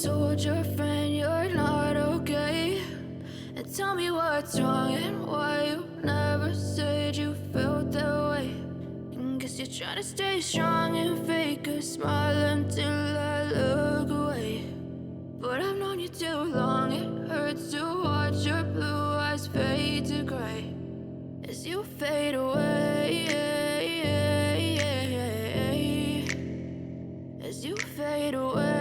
told your friend you're not okay? And tell me what's wrong and why you never said you felt that way. And guess you're trying to stay strong and fake a smile until I look away. But I've known you too long, it hurts to watch your blue eyes fade to gray as you fade away, as you fade away.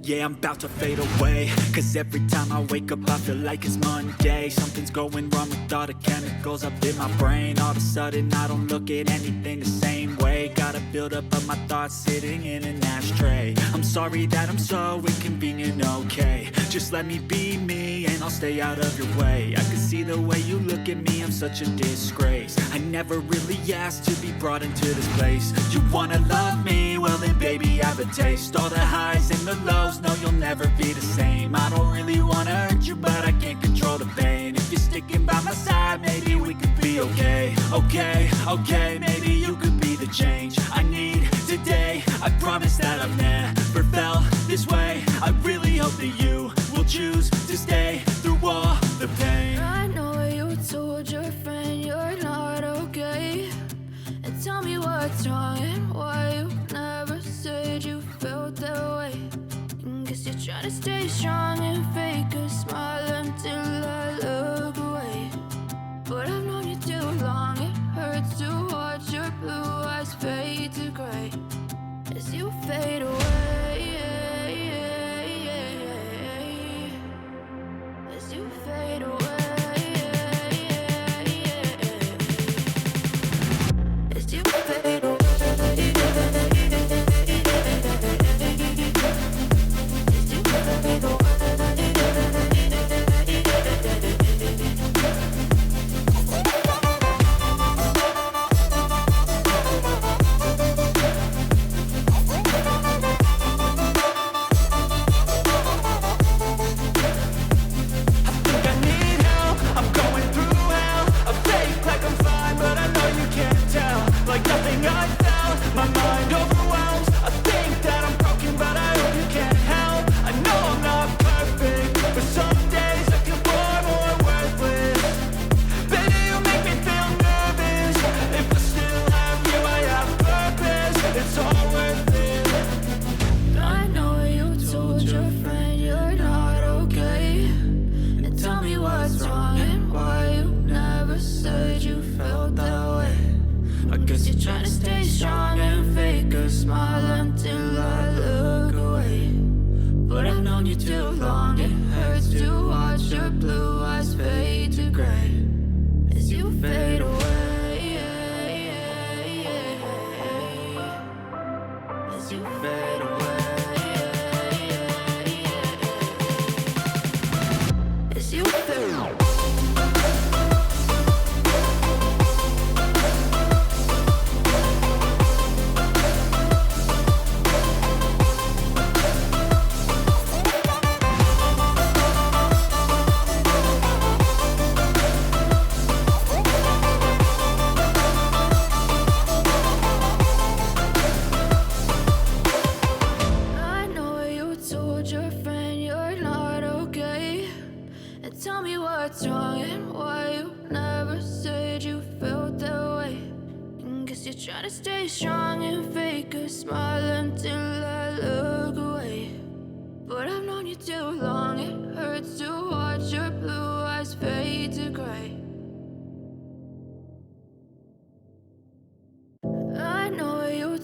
Yeah, I'm about to fade away, cause every time I wake up I feel like it's Monday. Something's going wrong with all the chemicals up in my brain. All of a sudden I don't look at anything the same way. Got a buildup of my thoughts sitting in an ashtray. I'm sorry that I'm so inconvenient, okay? Just let me be me and I'll stay out of your way. I can see the way you look at me, I'm such a disgrace. I never really asked to be brought into this place. You wanna love me? Well then baby I have a taste. All the highs and the lows, no you'll never be the same. I don't really wanna hurt you but I can't control the pain. If you're sticking by my side maybe we could be okay. Okay, maybe you could be the change I need today. I promise that I've never felt this way. I really hope that you will choose to stay through all the pain. I know you told your friend you're not okay. And tell me what's wrong and why you never said you felt that way. And guess you're trying to stay strong and fake a smile until I look away. But I've known you too long, it hurts to watch your blue eyes fade to gray as you fade away, as you fade away, as you fade away.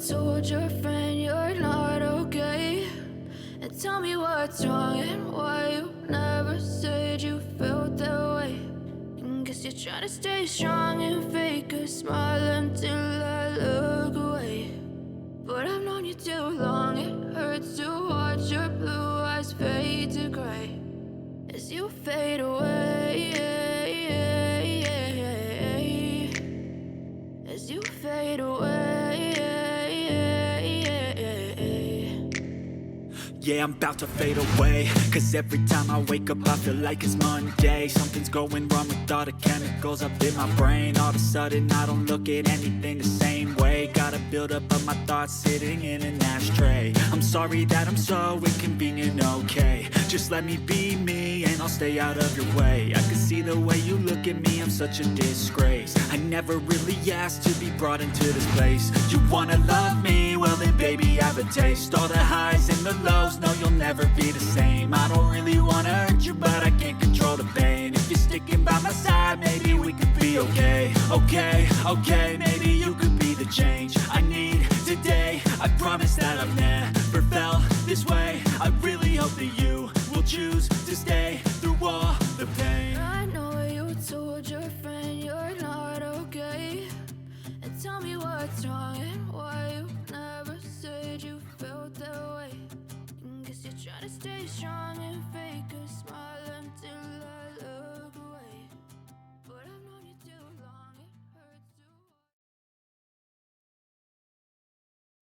Told your friend you're not okay. And tell me what's wrong and why you never said you felt that way. And guess you're trying to stay strong and fake a smile until I look away. But I've known you too long, it hurts to watch your blue eyes fade to gray as you fade away, as you fade away. Yeah, I'm about to fade away, cause every time I wake up I feel like it's Monday. Something's going wrong with all the chemicals up in my brain. All of a sudden I don't look at anything the same way. Got a build buildup of my thoughts sitting in an ashtray. I'm sorry that I'm so inconvenient, okay. Just let me be me and I'll stay out of your way. I can see the way you look at me, I'm such a disgrace. I never really asked to be brought into this place. You wanna love me? Well then baby I have a taste. All the highs and the lows, no you'll never be the same. I don't really wanna hurt you but I can't control the pain. If you're sticking by my side, maybe we could be okay. Okay, okay, maybe you could be the change I need today. I promise that I've never felt this way. I really hope that you will choose to stay through all the pain. I know you told your friend you're not okay, and tell me what's wrong and why you never said you felt that way. Guess you're trying to stay strong